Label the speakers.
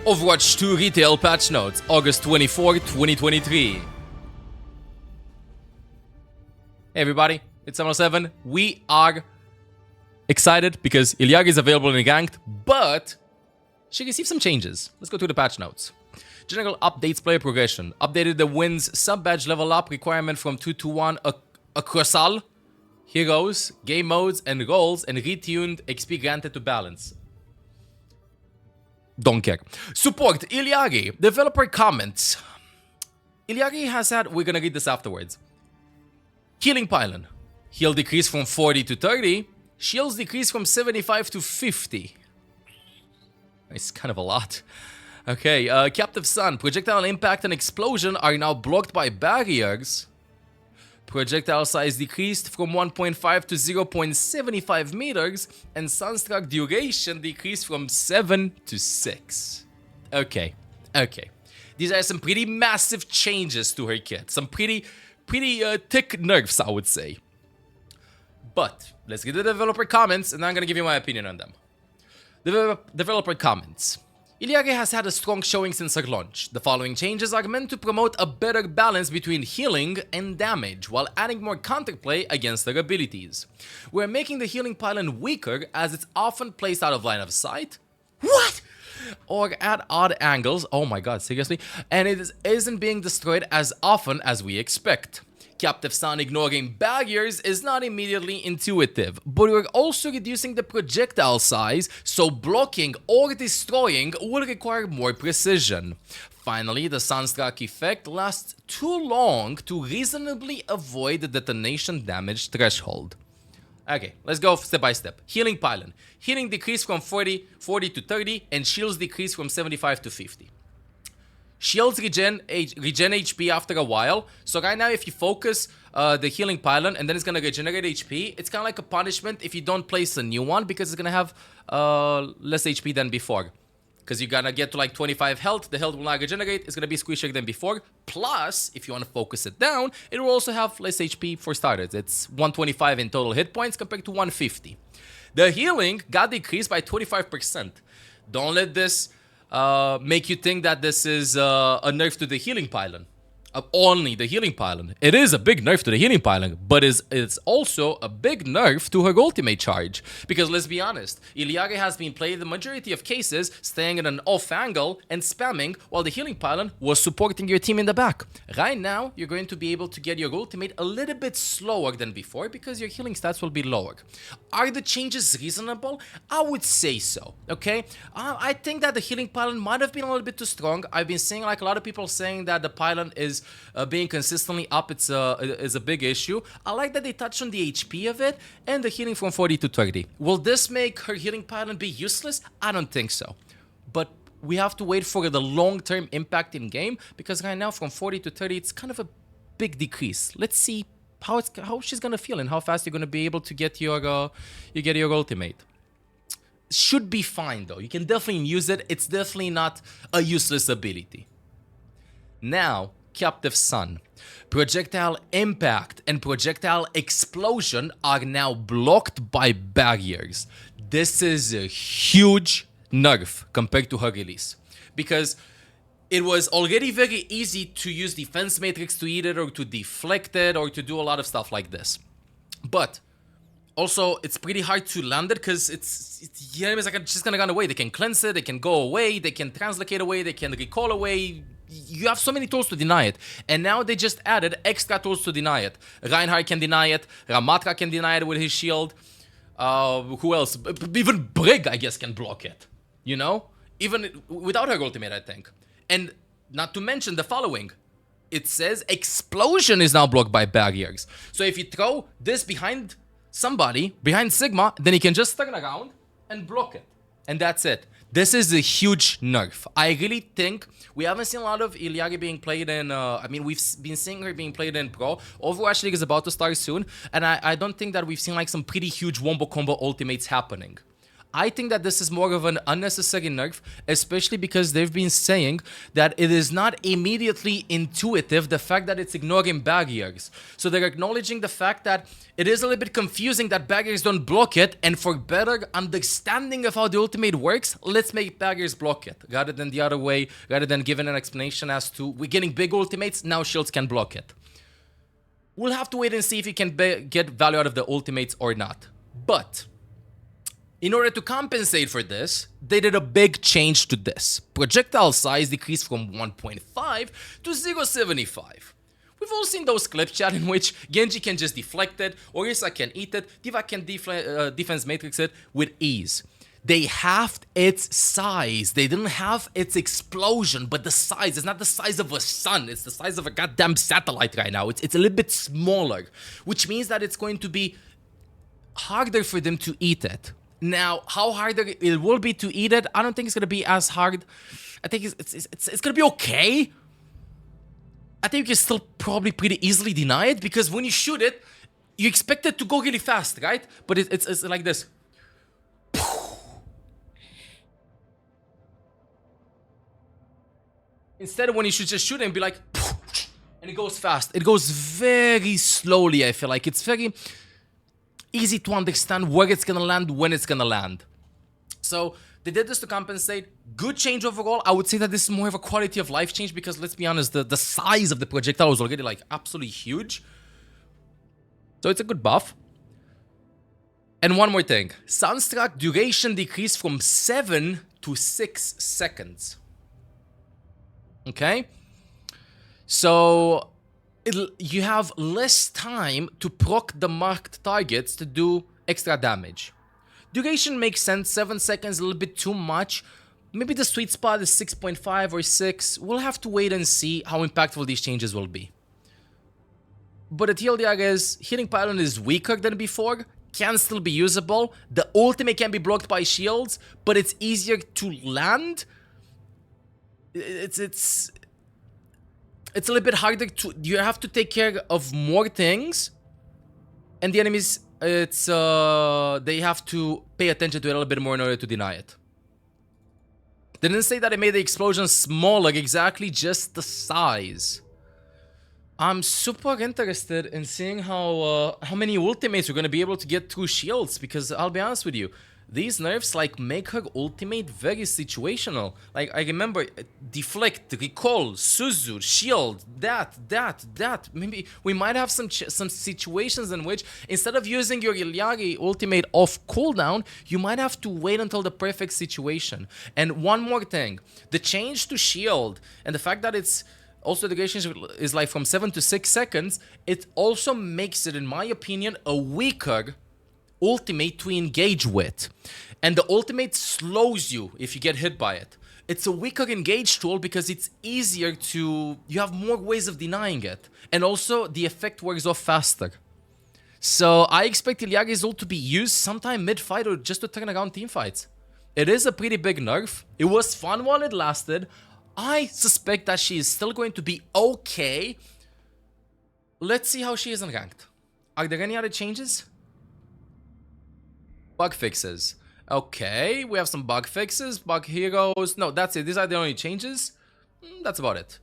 Speaker 1: Overwatch 2 Retail Patch Notes, August 24, 2023. Hey everybody, it's mL7. We are excited because Illari is available in Ranked, but she received some changes. Let's go through the patch notes. General updates player progression. Updated the wins sub-badge level up requirement from 2 to 1 across all heroes, game modes, and roles, and retuned XP granted to balance. Don't care. Support, Illari. Developer comments. Illari has had, we're gonna read this afterwards. Healing pylon. Heal decrease from 40 to 30. Shields decrease from 75 to 50. It's kind of a lot. Okay, Captive Sun. Projectile impact and explosion are now blocked by barriers. Projectile size decreased from 1.5 to 0.75 meters, and Sunstruck duration decreased from 7 to 6. Okay. These are some pretty massive changes to her kit. Some pretty thick nerfs, I would say. But let's get the developer comments, and I'm gonna give you my opinion on them. Developer comments. Illari has had a strong showing since her launch. The following changes are meant to promote a better balance between healing and damage, while adding more counterplay against their abilities. We're making the healing pylon weaker, as it's often placed out of line of sight. What? Or at odd angles. Oh my god, seriously? And it isn't being destroyed as often as we expect. Captive Sun ignoring barriers is not immediately intuitive, but we're also reducing the projectile size, so blocking or destroying will require more precision. Finally, the Sunstruck effect lasts too long to reasonably avoid the detonation damage threshold. Okay, let's go step by step. Healing pylon. Healing decrease from 40 to 30, and shields decrease from 75 to 50. Shields regen HP after a while. So right now, if you focus the healing pylon and then it's gonna regenerate HP, it's kind of like a punishment if you don't place a new one, because it's gonna have less HP than before. Because you're gonna get to like 25 health, the health will not regenerate, it's gonna be squishier than before. Plus, if you want to focus it down, it will also have less HP for starters. It's 125 in total hit points compared to 150. The healing got decreased by 25%. Don't let this make you think that this is a nerf to the healing pylon. Only the healing pylon. It is a big nerf to the healing pylon, but it's also a big nerf to her ultimate charge. Because let's be honest, Illari has been played the majority of cases staying in an off angle and spamming, while the healing pylon was supporting your team in the back. Right now, you're going to be able to get your ultimate a little bit slower than before, because your healing stats will be lower. Are the changes reasonable? I would say so, okay? I think that the healing pylon might have been a little bit too strong. I've been seeing like a lot of people saying that the pylon is being consistently up. Is a big issue. I like that they touched on the HP of it and the healing from 40 to 30. Will this make her healing pylon be useless? I don't think so. But we have to wait for the long-term impact in game, because right now from 40 to 30 it's kind of a big decrease. Let's see how she's gonna feel and how fast you're gonna be able to get your ultimate. Should be fine though. You can definitely use it. It's definitely not a useless ability. Now, Captive Sun. Projectile impact and projectile explosion are now blocked by barriers. This is a huge nerf compared to her release, because it was already very easy to use defense matrix to eat it, or to deflect it, or to do a lot of stuff like this. But also, it's pretty hard to land it, because the enemies are just gonna run away. They can cleanse it, they can go away, they can translocate away, they can recall away. You have so many tools to deny it. And now they just added extra tools to deny it. Reinhardt can deny it, Ramatra can deny it with his shield. Who else? Even Brig, I guess, can block it. You know? Even without her ultimate, I think. And not to mention the following. It says explosion is now blocked by barriers. So if you throw this behind somebody, behind Sigma, then he can just turn around and block it. And that's it. This is a huge nerf. I really think we haven't seen a lot of Illari being played in, we've been seeing her being played in Pro. Overwatch League is about to start soon, and I don't think that we've seen like some pretty huge wombo combo ultimates happening. I think that this is more of an unnecessary nerf, especially because they've been saying that it is not immediately intuitive, the fact that it's ignoring barriers. So they're acknowledging the fact that it is a little bit confusing that barriers don't block it, and for better understanding of how the ultimate works, let's make barriers block it, rather than the other way, rather than giving an explanation as to we're getting big ultimates, now shields can block it. We'll have to wait and see if you can get value out of the ultimates or not. But in order to compensate for this, they did a big change to this. Projectile size decreased from 1.5 to 0.75. We've all seen those clips, chat, in which Genji can just deflect it, Orisa can eat it, D.Va can defense matrix it with ease. They halved its size. They didn't have its explosion, but the size is not the size of a sun. It's the size of a goddamn satellite right now. It's a little bit smaller, which means that it's going to be harder for them to eat it. Now, how harder it will be to eat it, I don't think it's going to be as hard. I think it's going to be okay. I think you can still probably pretty easily deny it, because when you shoot it, you expect it to go really fast, right? But it's like this. Instead of when you should just shoot it and be like, and it goes fast. It goes very slowly, I feel like. It's very easy to understand where it's gonna land, when it's gonna land. So they did this to compensate. Good change overall. I would say that this is more of a quality of life change, because let's be honest, the size of the projectile was already like absolutely huge. So it's a good buff. And one more thing. Sunstruck duration decreased from 7 to 6 seconds. Okay? So you have less time to proc the marked targets to do extra damage. Duration makes sense. 7 seconds, a little bit too much. Maybe the sweet spot is 6.5 or 6. We'll have to wait and see how impactful these changes will be. But the TLDR is, hitting pylon is weaker than before, can still be usable. The ultimate can be blocked by shields, but it's easier to land. It's a little bit harder to, you have to take care of more things, and the enemies, they have to pay attention to it a little bit more in order to deny it. They didn't say that it made the explosion smaller, exactly, just the size. I'm super interested in seeing how many ultimates we're going to be able to get through shields, because I'll be honest with you, these nerfs like make her ultimate very situational. Like I remember deflect, recall, Suzu, shield, that. Maybe we might have some situations in which instead of using your Illari ultimate off cooldown, you might have to wait until the perfect situation. And one more thing, the change to shield and the fact that it's also the duration is like from 7 to 6 seconds, it also makes it, in my opinion, a weaker ultimate to engage with. And the ultimate slows you if you get hit by it. It's a weaker engage tool because it's easier to, you have more ways of denying it. And also the effect wears off faster. So I expect Illari's ult to be used sometime mid-fight or just to turn around teamfights. It is a pretty big nerf. It was fun while it lasted. I suspect that she is still going to be okay. Let's see how she is in ranked. Are there any other changes? Bug fixes. Okay, we have some bug fixes, bug heroes. No, that's it. These are the only changes. That's about it.